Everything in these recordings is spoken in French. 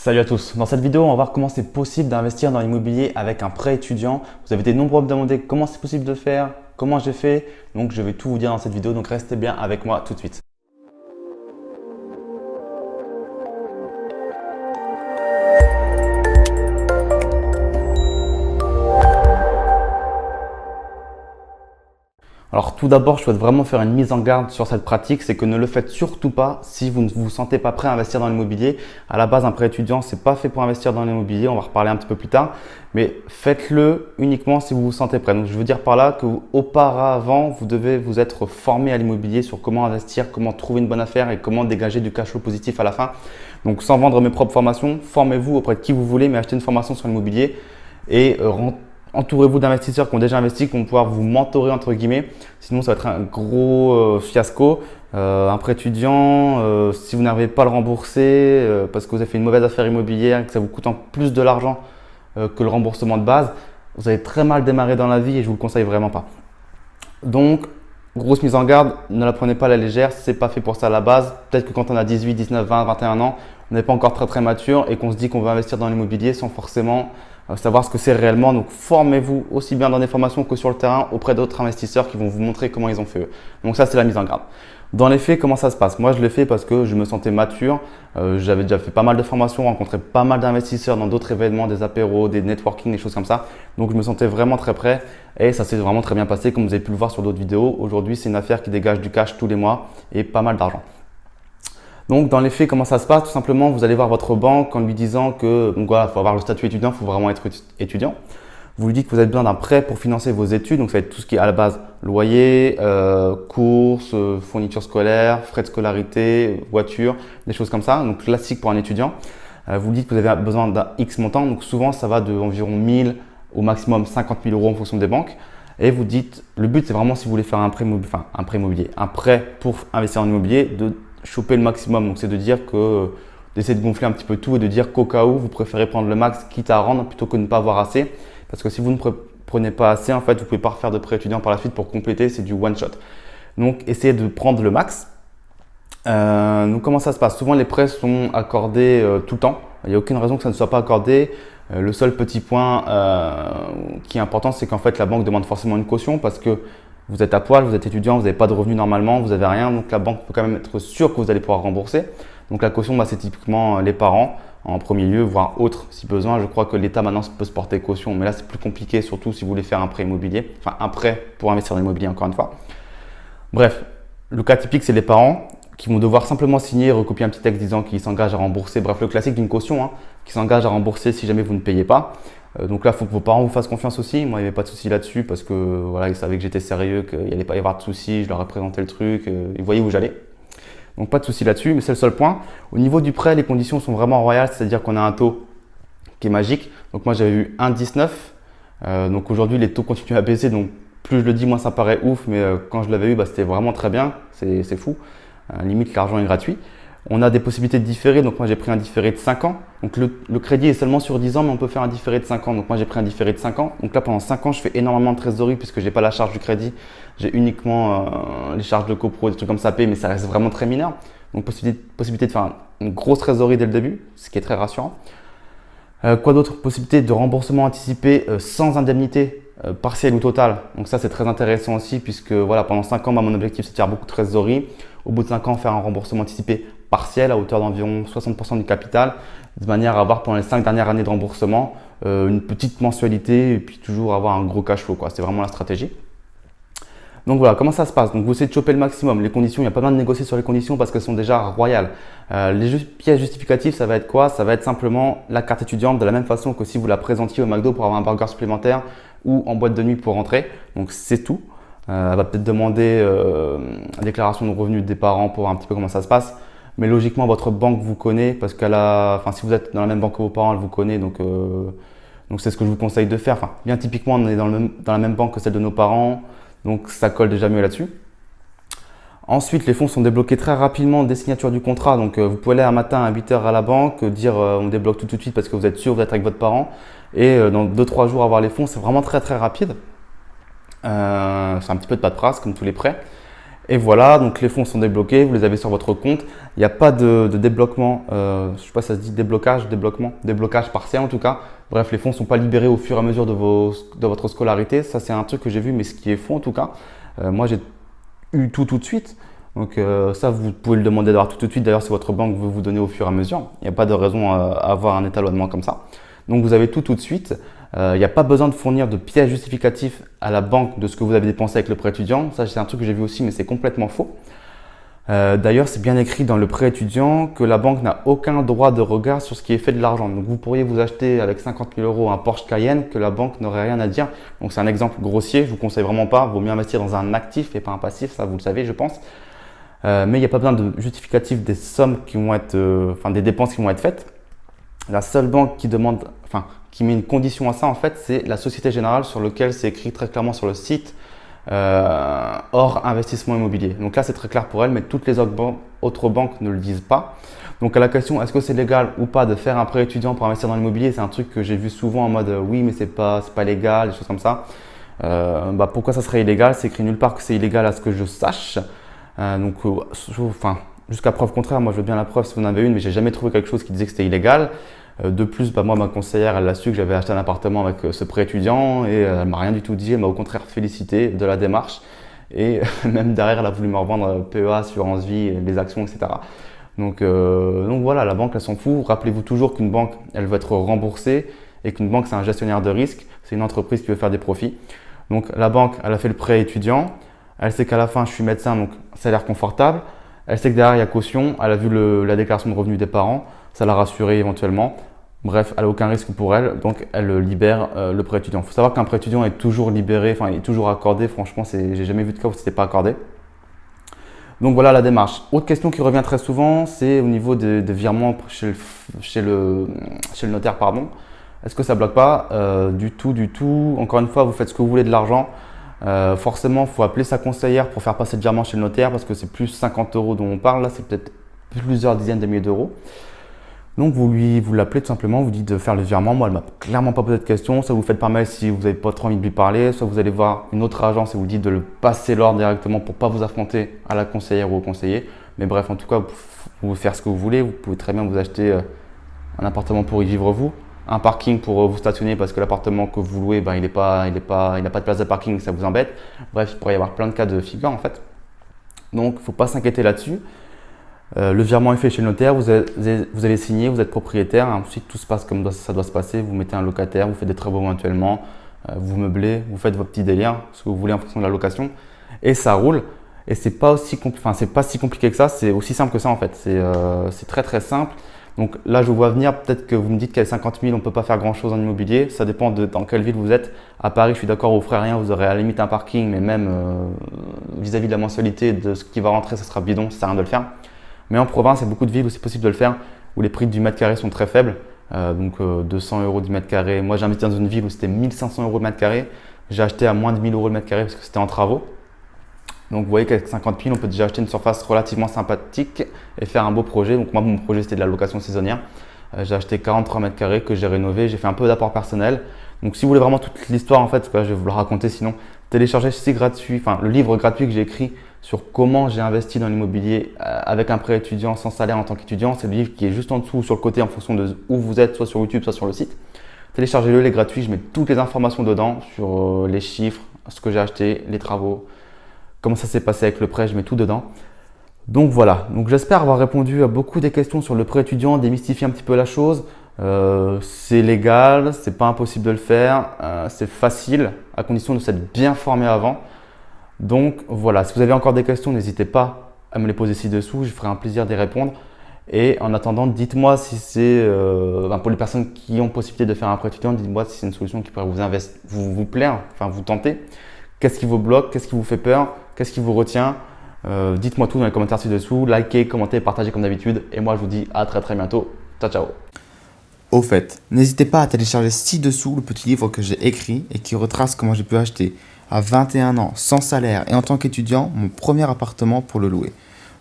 Salut à tous, dans cette vidéo on va voir comment c'est possible d'investir dans l'immobilier avec un prêt étudiant. Vous avez été nombreux à me demander comment c'est possible de faire, comment j'ai fait, donc je vais tout vous dire dans cette vidéo, donc restez bien avec moi tout de suite. Alors tout d'abord, je souhaite vraiment faire une mise en garde sur cette pratique, c'est que ne le faites surtout pas si vous ne vous sentez pas prêt à investir dans l'immobilier. À la base, un prêt étudiant, c'est pas fait pour investir dans l'immobilier, on va reparler un petit peu plus tard, mais faites-le uniquement si vous vous sentez prêt. Donc je veux dire par là que auparavant, vous devez vous être formé à l'immobilier sur comment investir, comment trouver une bonne affaire et comment dégager du cash flow positif à la fin. Donc sans vendre mes propres formations, formez-vous auprès de qui vous voulez, mais achetez une formation sur l'immobilier et entourez-vous d'investisseurs qui ont déjà investi, qui vont pouvoir vous mentorer entre guillemets. Sinon, ça va être un gros fiasco. Un prêt étudiant, si vous n'arrivez pas à le rembourser parce que vous avez fait une mauvaise affaire immobilière et que ça vous coûte en plus de l'argent que le remboursement de base, vous allez très mal démarrer dans la vie et je vous le conseille vraiment pas. Donc, grosse mise en garde, ne la prenez pas à la légère, c'est pas fait pour ça à la base. Peut-être que quand on a 18, 19, 20, 21 ans, on n'est pas encore très mature et qu'on se dit qu'on veut investir dans l'immobilier sans forcément savoir ce que c'est réellement. Donc, formez-vous aussi bien dans des formations que sur le terrain auprès d'autres investisseurs qui vont vous montrer comment ils ont fait eux. Donc ça, c'est la mise en garde. Dans les faits, comment ça se passe? Moi, je l'ai fait parce que je me sentais mature. J'avais déjà fait pas mal de formations, rencontré pas mal d'investisseurs dans d'autres événements, des apéros, des networking, des choses comme ça. Donc, je me sentais vraiment très prêt et ça s'est vraiment très bien passé comme vous avez pu le voir sur d'autres vidéos. Aujourd'hui, c'est une affaire qui dégage du cash tous les mois et pas mal d'argent. Donc, dans les faits, comment ça se passe? Tout simplement, vous allez voir votre banque en lui disant que, donc voilà, il faut avoir le statut étudiant, il faut vraiment être étudiant. Vous lui dites que vous avez besoin d'un prêt pour financer vos études. Donc, ça va être tout ce qui est à la base loyer, courses, fournitures scolaires, frais de scolarité, voiture, des choses comme ça. Donc, classique pour un étudiant. Vous lui dites que vous avez besoin d'un X montant. Donc, souvent, ça va de environ 1000 au maximum 50 000 euros en fonction des banques. Et vous dites, le but, c'est vraiment si vous voulez faire un prêt immobilier, un prêt pour investir en immobilier, de choper le maximum. Donc, c'est de dire que d'essayer de gonfler un petit peu tout et de dire qu'au cas où, vous préférez prendre le max quitte à rendre plutôt que de ne pas avoir assez. Parce que si vous ne prenez pas assez, en fait, vous ne pouvez pas refaire de prêt étudiant par la suite pour compléter, c'est du one shot. Donc, essayez de prendre le max. Donc, comment ça se passe? Souvent, les prêts sont accordés tout le temps. Il n'y a aucune raison que ça ne soit pas accordé. Le seul petit point qui est important, c'est qu'en fait, la banque demande forcément une caution parce que vous êtes à poil, vous êtes étudiant, vous n'avez pas de revenus normalement, vous n'avez rien. Donc, la banque peut quand même être sûre que vous allez pouvoir rembourser. Donc, la caution, c'est typiquement les parents en premier lieu, voire autres si besoin. Je crois que l'État maintenant peut se porter caution, mais là, c'est plus compliqué, surtout si vous voulez faire un prêt immobilier, enfin un prêt pour investir dans l'immobilier, encore une fois. Bref, le cas typique, c'est les parents qui vont devoir simplement signer et recopier un petit texte disant qu'ils s'engagent à rembourser. Bref, le classique d'une caution, qui s'engage à rembourser si jamais vous ne payez pas. Donc là, il faut que vos parents vous fassent confiance aussi. Moi, il n'y avait pas de souci là-dessus parce que voilà, ils savaient que j'étais sérieux, qu'il n'y allait pas y avoir de souci. Je leur ai présenté le truc, ils voyaient où j'allais. Donc pas de souci là-dessus, mais c'est le seul point. Au niveau du prêt, les conditions sont vraiment royales, c'est-à-dire qu'on a un taux qui est magique. Donc moi, j'avais eu 1,19. Donc aujourd'hui, les taux continuent à baisser. Donc plus je le dis, moins ça paraît ouf, mais quand je l'avais eu, c'était vraiment très bien. C'est fou. Limite, l'argent est gratuit. On a des possibilités de différer, donc moi j'ai pris un différé de 5 ans. Donc le crédit est seulement sur 10 ans, mais on peut faire un différé de 5 ans. Donc moi j'ai pris un différé de 5 ans. Donc là pendant 5 ans, je fais énormément de trésorerie puisque je n'ai pas la charge du crédit. J'ai uniquement les charges de copro, des trucs comme ça à payer, mais ça reste vraiment très mineur. Donc possibilité de faire une grosse trésorerie dès le début, ce qui est très rassurant. Quoi d'autre? Possibilité de remboursement anticipé sans indemnité partielle ou totale. Donc ça c'est très intéressant aussi puisque voilà, pendant 5 ans, mon objectif c'est de faire beaucoup de trésorerie. Au bout de 5 ans, faire un remboursement anticipé partiel à hauteur d'environ 60% du capital, de manière à avoir pendant les 5 dernières années de remboursement une petite mensualité et puis toujours avoir un gros cash flow. C'est vraiment la stratégie. Donc voilà, comment ça se passe? Donc vous essayez de choper le maximum. Les conditions, il n'y a pas besoin de négocier sur les conditions parce qu'elles sont déjà royales. Les pièces justificatives, ça va être quoi? Ça va être simplement la carte étudiante de la même façon que si vous la présentiez au McDo pour avoir un burger supplémentaire ou en boîte de nuit pour rentrer. Donc c'est tout. Elle va peut-être demander la déclaration de revenus des parents pour voir un petit peu comment ça se passe. Mais logiquement, votre banque vous connaît parce si vous êtes dans la même banque que vos parents, elle vous connaît. Donc c'est ce que je vous conseille de faire. Bien typiquement, on est dans la même banque que celle de nos parents. Donc ça colle déjà mieux là-dessus. Ensuite, les fonds sont débloqués très rapidement dès signature du contrat. Donc vous pouvez aller un matin à 8 h à la banque, dire on débloque tout de suite parce que vous êtes sûr, vous êtes avec votre parent. Et dans 2-3 jours avoir les fonds, c'est vraiment très rapide. C'est un petit peu de paperasse comme tous les prêts. Et voilà, donc les fonds sont débloqués, vous les avez sur votre compte. Il n'y a pas de débloquement, je ne sais pas si ça se dit déblocage, débloquement, déblocage partiel en tout cas. Bref, les fonds ne sont pas libérés au fur et à mesure de votre scolarité. Ça, c'est un truc que j'ai vu, mais ce qui est faux en tout cas. Moi, j'ai eu tout de suite. Donc ça, vous pouvez le demander d'avoir tout de suite. D'ailleurs, si votre banque veut vous donner au fur et à mesure, il n'y a pas de raison à avoir un étalonnement comme ça. Donc vous avez tout de suite. Il n'y a pas besoin de fournir de pièces justificatives à la banque de ce que vous avez dépensé avec le prêt étudiant. Ça, c'est un truc que j'ai vu aussi, mais c'est complètement faux. D'ailleurs, c'est bien écrit dans le prêt étudiant que la banque n'a aucun droit de regard sur ce qui est fait de l'argent. Donc, vous pourriez vous acheter avec 50 000 euros un Porsche Cayenne que la banque n'aurait rien à dire. Donc, c'est un exemple grossier. Je vous conseille vraiment pas. Il vaut mieux investir dans un actif et pas un passif. Ça, vous le savez, je pense. Mais il n'y a pas besoin de justificatif des sommes qui vont être, des dépenses qui vont être faites. La seule banque qui demande, qui met une condition à ça, en fait, c'est la Société Générale sur laquelle c'est écrit très clairement sur le site hors investissement immobilier. Donc là, c'est très clair pour elle, mais toutes les autres banques ne le disent pas. Donc à la question, est-ce que c'est légal ou pas de faire un prêt étudiant pour investir dans l'immobilier, c'est un truc que j'ai vu souvent en mode oui, mais c'est pas légal, des choses comme ça. Pourquoi ça serait illégal? C'est écrit nulle part que c'est illégal à ce que je sache. Jusqu'à preuve contraire, moi je veux bien la preuve si vous en avez une, mais j'ai jamais trouvé quelque chose qui disait que c'était illégal. De plus, moi, ma conseillère, elle a su que j'avais acheté un appartement avec ce prêt étudiant et elle m'a rien du tout dit. Elle m'a au contraire félicité de la démarche. Et même derrière, elle a voulu me revendre PEA, assurance vie, les actions, etc. Donc voilà, la banque, elle s'en fout. Rappelez-vous toujours qu'une banque, elle veut être remboursée et qu'une banque, c'est un gestionnaire de risque. C'est une entreprise qui veut faire des profits. Donc la banque, elle a fait le prêt étudiant. Elle sait qu'à la fin, je suis médecin, donc salaire confortable. Elle sait que derrière, il y a caution. Elle a vu la déclaration de revenus des parents. Ça l'a rassurée éventuellement. Bref, elle n'a aucun risque pour elle, donc elle libère le prêt étudiant. Il faut savoir qu'un prêt étudiant est toujours libéré, il est toujours accordé. Franchement, j'ai jamais vu de cas où ce n'était pas accordé. Donc voilà la démarche. Autre question qui revient très souvent, c'est au niveau des virements chez le notaire. Est-ce que ça ne bloque pas? Du tout. Encore une fois, vous faites ce que vous voulez de l'argent. Forcément, il faut appeler sa conseillère pour faire passer le virement chez le notaire parce que c'est plus 50 euros dont on parle. Là, c'est peut-être plusieurs dizaines de milliers d'euros. Donc vous l'appelez tout simplement, vous dites de faire le virement. Moi, elle m'a clairement pas posé de questions. Soit vous le faites par mail si vous n'avez pas trop envie de lui parler, soit vous allez voir une autre agence et vous dites de le passer l'ordre directement pour pas vous affronter à la conseillère ou au conseiller. Mais bref, en tout cas, vous pouvez faire ce que vous voulez. Vous pouvez très bien vous acheter un appartement pour y vivre vous, un parking pour vous stationner parce que l'appartement que vous louez, il n'a pas de place de parking, ça vous embête. Bref, il pourrait y avoir plein de cas de figure en fait. Donc, il ne faut pas s'inquiéter là-dessus. Le virement est fait chez le notaire, vous avez signé, vous êtes propriétaire. Ensuite, tout se passe comme ça doit se passer. Vous mettez un locataire, vous faites des travaux éventuellement, vous meublez, vous faites vos petits délires, ce que vous voulez en fonction de la location. Et ça roule. Et c'est pas si compliqué que ça, c'est aussi simple que ça en fait. C'est très très simple. Donc là, je vous vois venir, peut-être que vous me dites qu'à 50 000, on ne peut pas faire grand-chose en immobilier. Ça dépend dans quelle ville vous êtes. À Paris, je suis d'accord, vous ne ferez rien, vous aurez à la limite un parking, mais même vis-à-vis de la mensualité, de ce qui va rentrer, ça sera bidon, ça sert à rien de le faire. Mais en province, il y a beaucoup de villes où c'est possible de le faire, où les prix du mètre carré sont très faibles. 200 euros du mètre carré. Moi, j'ai investi dans une ville où c'était 1500 euros le mètre carré. J'ai acheté à moins de 1000 euros le mètre carré parce que c'était en travaux. Donc, vous voyez qu'avec 50 000, on peut déjà acheter une surface relativement sympathique et faire un beau projet. Donc, moi, mon projet, c'était de la location saisonnière. J'ai acheté 43 mètres carrés que j'ai rénové. J'ai fait un peu d'apport personnel. Donc, si vous voulez vraiment toute l'histoire, en fait, je vais vous le raconter sinon. Téléchargez le livre gratuit que j'ai écrit sur comment j'ai investi dans l'immobilier avec un prêt étudiant sans salaire en tant qu'étudiant. C'est le livre qui est juste en dessous ou sur le côté en fonction de où vous êtes, soit sur YouTube, soit sur le site. Téléchargez-le, il est gratuit. Je mets toutes les informations dedans sur les chiffres, ce que j'ai acheté, les travaux, comment ça s'est passé avec le prêt, je mets tout dedans. Donc voilà, j'espère avoir répondu à beaucoup des questions sur le prêt étudiant, démystifier un petit peu la chose. C'est légal, c'est pas impossible de le faire, c'est facile à condition de s'être bien formé avant. Donc voilà, si vous avez encore des questions, n'hésitez pas à me les poser ci-dessous, je ferai un plaisir d'y répondre. Et en attendant, dites-moi si c'est, pour les personnes qui ont possibilité de faire un prêt étudiant, dites-moi si c'est une solution qui pourrait vous plaire, vous tenter. Qu'est-ce qui vous bloque, qu'est-ce qui vous fait peur, qu'est-ce qui vous retient? Dites-moi tout dans les commentaires ci-dessous, likez, commentez, partagez comme d'habitude. Et moi, je vous dis à très très bientôt. Ciao, ciao. Au fait, n'hésitez pas à télécharger ci-dessous le petit livre que j'ai écrit et qui retrace comment j'ai pu acheter à 21 ans, sans salaire et en tant qu'étudiant, mon premier appartement pour le louer.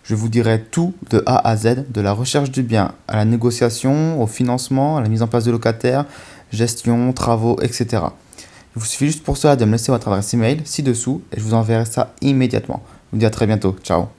Je vous dirai tout de A à Z, de la recherche du bien à la négociation, au financement, à la mise en place de locataires, gestion, travaux, etc. Il vous suffit juste pour cela de me laisser votre adresse email ci-dessous et je vous enverrai ça immédiatement. vous dis à très bientôt. Ciao.